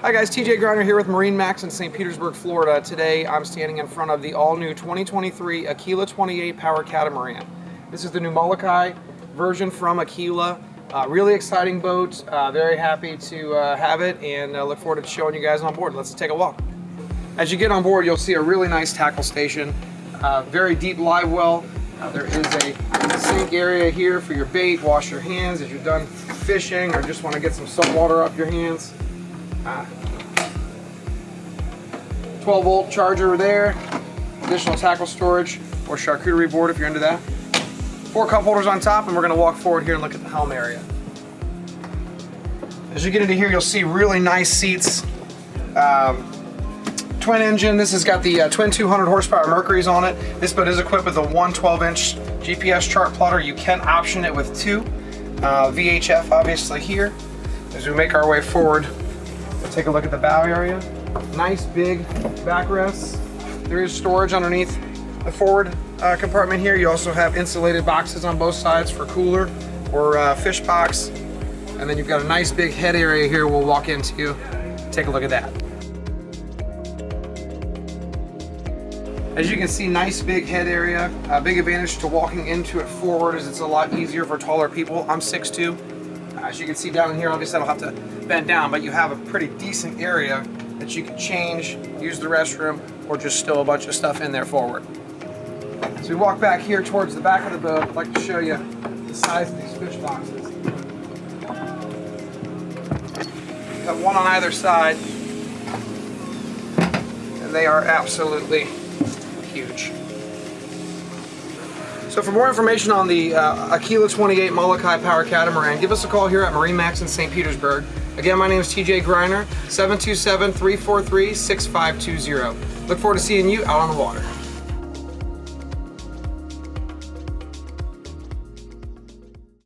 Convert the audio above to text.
Hi guys, TJ Griner here with MarineMax in St. Petersburg, Florida. Today I'm standing in front of the all-new 2023 Aquila 28 power catamaran. This is the new Molokai version from Aquila. Really exciting boat. Very happy to have it and look forward to showing you guys on board. Let's take a walk. As you get on board, you'll see a really nice tackle station. Very deep live well. There is a sink area here for your bait. Wash your hands as you're done fishing or just want to get some salt water up your hands. 12-volt charger there, additional tackle storage or charcuterie board if you're into that. 4 cup holders on top, and we're going to walk forward here and look at the helm area. As you get into here, you'll see really nice seats. Twin engine. This has got the twin 200 horsepower Mercuries on it. This boat is equipped with a 12-inch GPS chart plotter. You can option it with 2. VHF obviously here. As we make our way forward, we'll take a look at the bow area. Nice big backrests. There is storage underneath the forward compartment here. You also have insulated boxes on both sides for cooler or fish box. And then you've got a nice big head area here we'll walk into. Take a look at that. As you can see, nice big head area. Big advantage to walking into it forward is it's a lot easier for taller people. I'm 6'2". As you can see down in here, obviously I don't have to bend down, but you have a pretty decent area that you can change, use the restroom, or just stow a bunch of stuff in there forward. As we walk back here towards the back of the boat, I'd like to show you the size of these fish boxes. You have one on either side, and they are absolutely huge. So for more information on the Aquila 28 Molokai power catamaran, give us a call here at MarineMax in St. Petersburg. Again, my name is TJ Griner, 727-343-6520. Look forward to seeing you out on the water.